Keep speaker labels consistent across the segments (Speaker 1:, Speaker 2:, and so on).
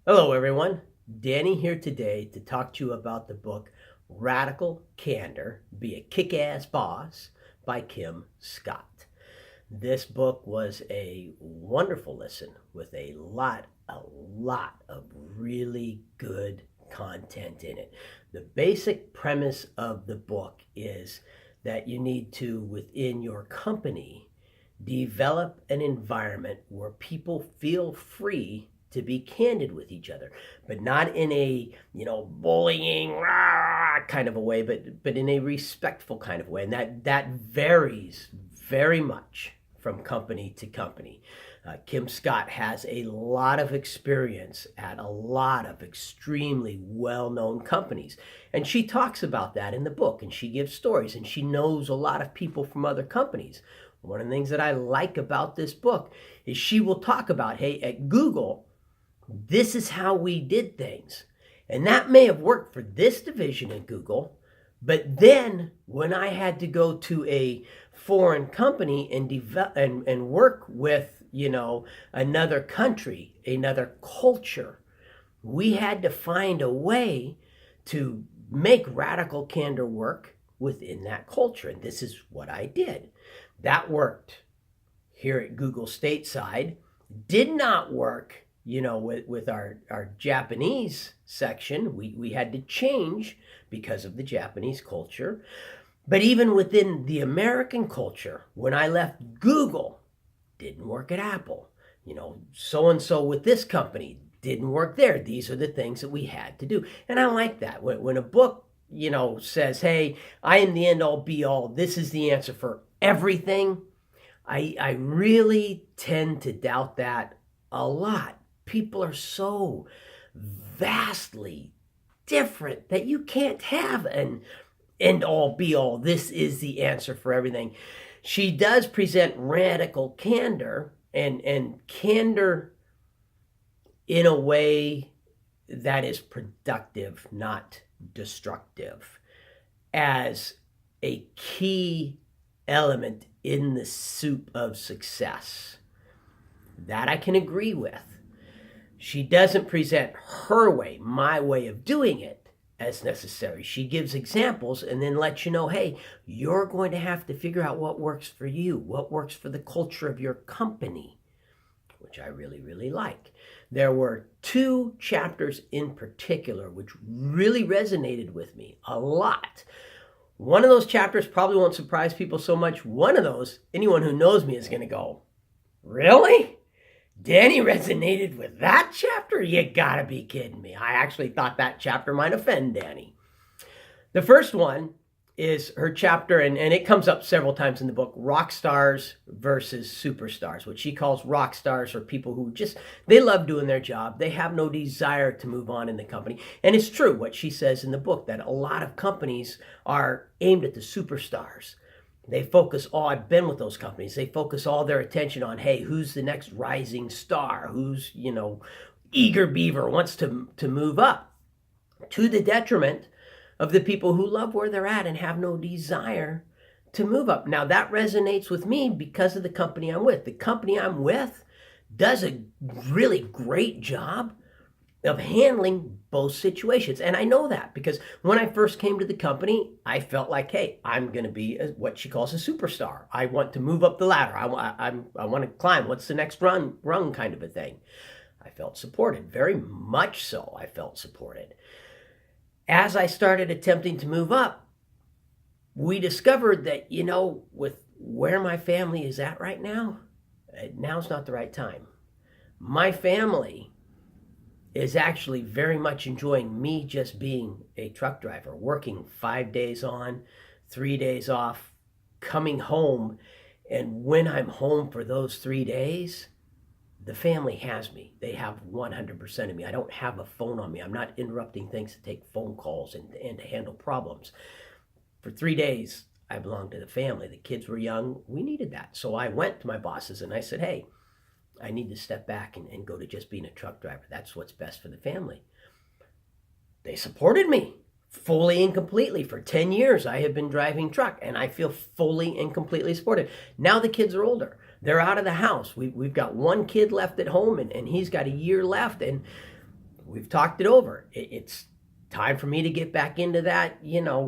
Speaker 1: Hello, everyone. Danny here today to talk to you about the book Radical Candor Be a Kick Ass Boss by Kim Scott. This book was a wonderful listen with a lot of really good content in it. The basic premise of the book is that you need to, within your company, develop an environment where people feel free to be candid with each other, but not in a bullying kind of a way, but in a respectful kind of way, and that varies very much from company to company. Kim Scott has a lot of experience at a lot of extremely well-known companies, and she talks about that in the book, and she gives stories, and she knows a lot of people from other companies. One of the things that I like about this book is she will talk about, hey, at Google, this is how we did things. And that may have worked for this division at Google, but then when I had to go to a foreign company and work with, another country, another culture, we had to find a way to make radical candor work within that culture. And this is what I did. That worked here at Google stateside. Did not work, with our Japanese section. We had to change because of the Japanese culture. But even within the American culture, when I left Google, didn't work at Apple. So-and-so with this company didn't work there. These are the things that we had to do. And I like that. When a book, says, hey, I am the end all be all, this is the answer for everything, I really tend to doubt that a lot. People are so vastly different that you can't have an end all be all, this is the answer for everything. She does present radical candor and candor in a way that is productive, not destructive, as a key element in the soup of success. That I can agree with. She doesn't present her way, my way of doing it, as necessary. She gives examples and then lets you know, hey, you're going to have to figure out what works for you, what works for the culture of your company, which I really, really like. There were 2 chapters in particular which really resonated with me a lot. One of those chapters probably won't surprise people so much. One of those, anyone who knows me is going to go, really? Danny resonated with that chapter? You gotta be kidding me. I actually thought that chapter might offend Danny. The first one is her chapter, and it comes up several times in the book, rock stars versus superstars. What she calls rock stars are people who they love doing their job. They have no desire to move on in the company. And it's true what she says in the book, that a lot of companies are aimed at the superstars. They focus I've been with those companies. They focus all their attention on, hey, who's the next rising star? Who's, eager beaver wants to move up, to the detriment of the people who love where they're at and have no desire to move up. Now that resonates with me because of the company I'm with. The company I'm with does a really great job of handling both situations. And I know that because when I first came to the company, I felt like, hey, I'm going to be what she calls a superstar. I want to move up the ladder. I want to climb. What's the next rung kind of a thing. I felt supported, very much so. I felt supported. As I started attempting to move up, we discovered that, with where my family is at right now, now's not the right time. My family is actually very much enjoying me just being a truck driver, working 5 days on, 3 days off, coming home. And when I'm home for those 3 days, the family has me. They have 100% of me. I don't have a phone on me. I'm not interrupting things to take phone calls and to handle problems. For 3 days, I belonged to the family. The kids were young. We needed that. So I went to my bosses and I said, hey, I need to step back and go to just being a truck driver. That's what's best for the family. They supported me fully and completely. For 10 years, I have been driving truck, and I feel fully and completely supported. Now the kids are older. They're out of the house. We've got 1 kid left at home, and he's got a year left. And we've talked it over. It's time for me to get back into that.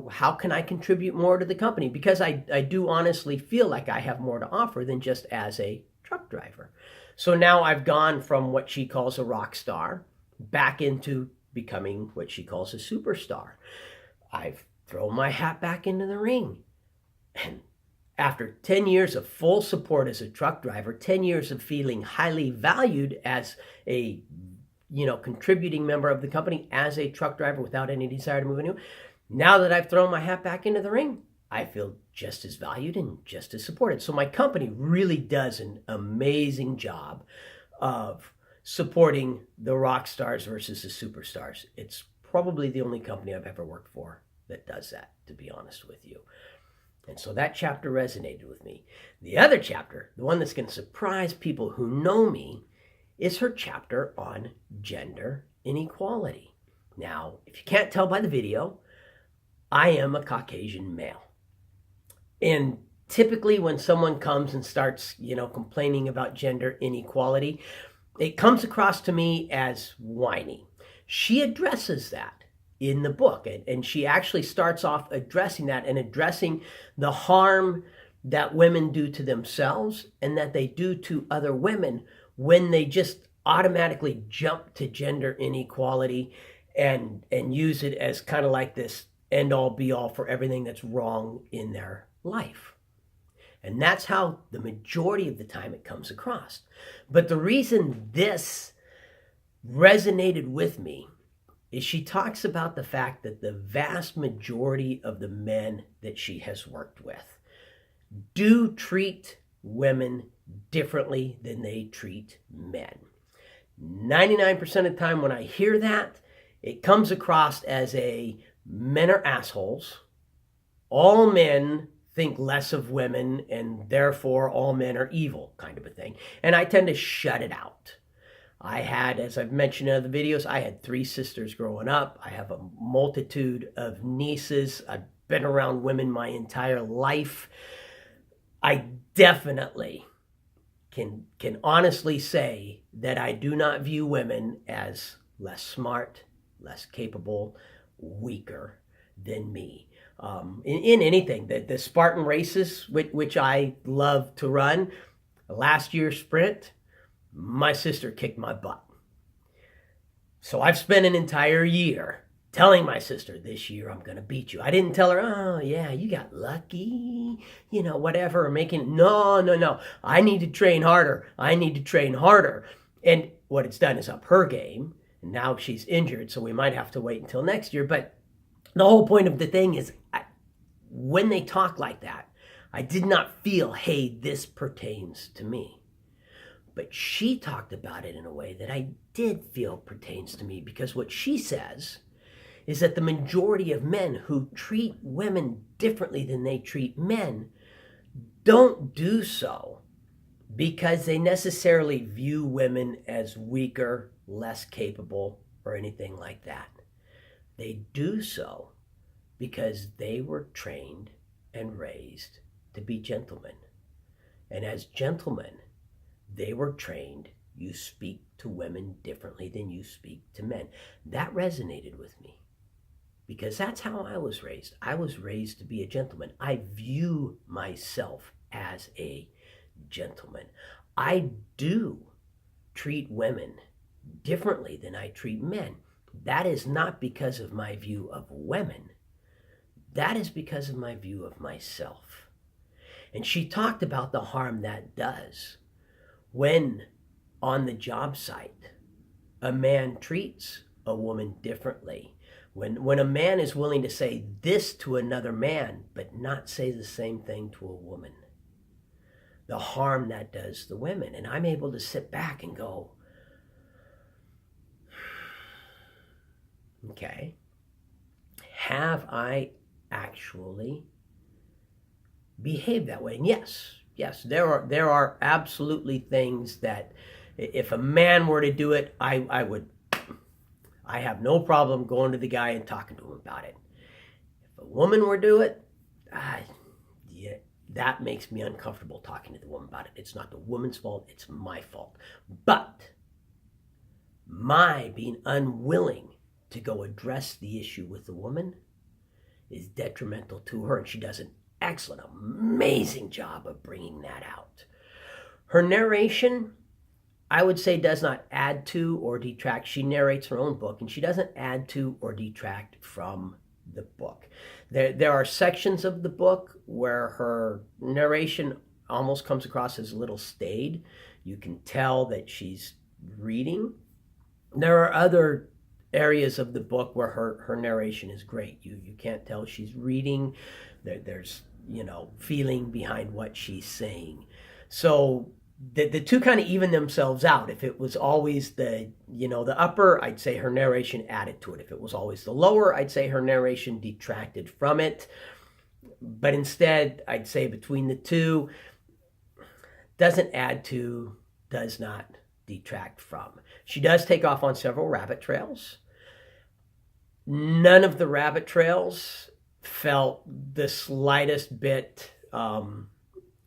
Speaker 1: How can I contribute more to the company? Because I do honestly feel like I have more to offer than just as a truck driver. So now I've gone from what she calls a rock star back into becoming what she calls a superstar. I've thrown my hat back into the ring. And after 10 years of full support as a truck driver, 10 years of feeling highly valued as a contributing member of the company as a truck driver without any desire to move anywhere, now that I've thrown my hat back into the ring, I feel just as valued and just as supported. So my company really does an amazing job of supporting the rock stars versus the superstars. It's probably the only company I've ever worked for that does that, to be honest with you. And so that chapter resonated with me. The other chapter, the one that's going to surprise people who know me, is her chapter on gender inequality. Now, if you can't tell by the video, I am a Caucasian male. And typically when someone comes and starts, complaining about gender inequality, it comes across to me as whiny. She addresses that in the book, and she actually starts off addressing that and addressing the harm that women do to themselves and that they do to other women when they just automatically jump to gender inequality and use it as kind of like this end all be all for everything that's wrong in their life. And that's how the majority of the time it comes across. But the reason this resonated with me is she talks about the fact that the vast majority of the men that she has worked with do treat women differently than they treat men. 99% of the time when I hear that, it comes across as men are assholes. All men think less of women and therefore all men are evil kind of a thing. And I tend to shut it out. I had, as I've mentioned in other videos, I had 3 sisters growing up. I have a multitude of nieces. I've been around women my entire life. I definitely can honestly say that I do not view women as less smart, less capable, weaker than me. In anything, the Spartan races, which I love to run, last year's sprint, my sister kicked my butt. So I've spent an entire year telling my sister, this year I'm going to beat you. I didn't tell her, oh yeah, you got lucky, whatever, no. I need to train harder. And what it's done is up her game. And now she's injured, so we might have to wait until next year. But the whole point of the thing is, when they talk like that, I did not feel, hey, this pertains to me. But she talked about it in a way that I did feel pertains to me, because what she says is that the majority of men who treat women differently than they treat men don't do so because they necessarily view women as weaker, less capable, or anything like that. They do so because they were trained and raised to be gentlemen. And as gentlemen, they were trained, you speak to women differently than you speak to men. That resonated with me because that's how I was raised. I was raised to be a gentleman. I view myself as a gentleman. I do treat women differently than I treat men. That is not because of my view of women. That is because of my view of myself. And she talked about the harm that does when on the job site a man treats a woman differently. When a man is willing to say this to another man but not say the same thing to a woman. The harm that does the women. And I'm able to sit back and go, okay, have I actually behaved that way? And yes, there are absolutely things that if a man were to do it, I have no problem going to the guy and talking to him about it. If a woman were to do it, yeah, that makes me uncomfortable talking to the woman about it. It's not the woman's fault, it's my fault. But being unwilling to go address the issue with the woman is detrimental to her, and she does an excellent, amazing job of bringing that out. Her narration, I would say, does not add to or detract. She narrates her own book, and she doesn't add to or detract from the book. There are sections of the book where her narration almost comes across as a little staid. You can tell that she's reading. There are other areas of the book where her narration is great. You can't tell she's reading. There's feeling behind what she's saying. So the two kind of even themselves out. If it was always the upper, I'd say her narration added to it. If it was always the lower, I'd say her narration detracted from it. But instead, I'd say between the two, doesn't add to, does not detract from. She does take off on several rabbit trails. None of the rabbit trails felt the slightest bit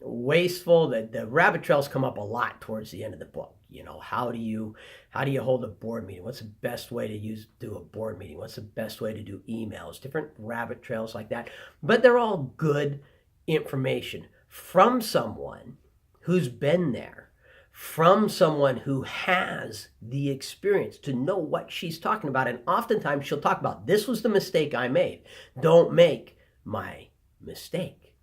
Speaker 1: wasteful. The rabbit trails come up a lot towards the end of the book. How do you hold a board meeting? What's the best way to do a board meeting? What's the best way to do emails? Different rabbit trails like that. But they're all good information from someone who's been there, from someone who has the experience to know what she's talking about. And oftentimes she'll talk about, this was the mistake I made. Don't make my mistake.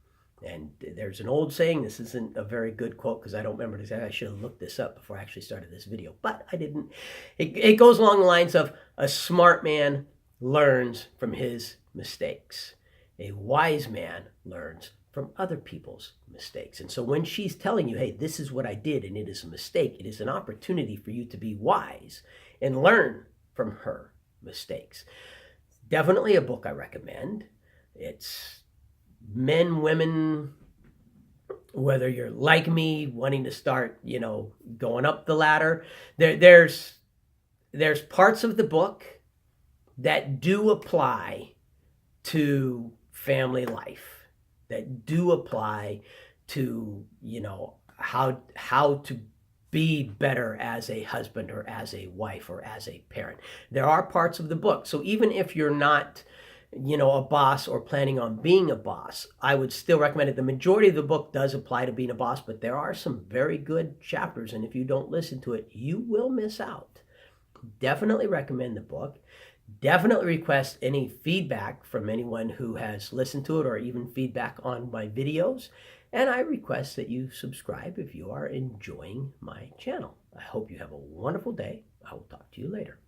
Speaker 1: And there's an old saying, this isn't a very good quote because I don't remember it exactly. I should have looked this up before I actually started this video, but I didn't. It goes along the lines of, a smart man learns from his mistakes. A wise man learns from other people's mistakes. And so when she's telling you, hey, this is what I did and it is a mistake, it is an opportunity for you to be wise and learn from her mistakes. Definitely a book I recommend. It's men, women, whether you're like me, wanting to start, going up the ladder. There's parts of the book that do apply to family life, that do apply to, how to be better as a husband or as a wife or as a parent. There are parts of the book. So even if you're not, a boss or planning on being a boss, I would still recommend it. The majority of the book does apply to being a boss, but there are some very good chapters. And if you don't listen to it, you will miss out. Definitely recommend the book. Definitely request any feedback from anyone who has listened to it, or even feedback on my videos. And I request that you subscribe if you are enjoying my channel. I hope you have a wonderful day. I will talk to you later.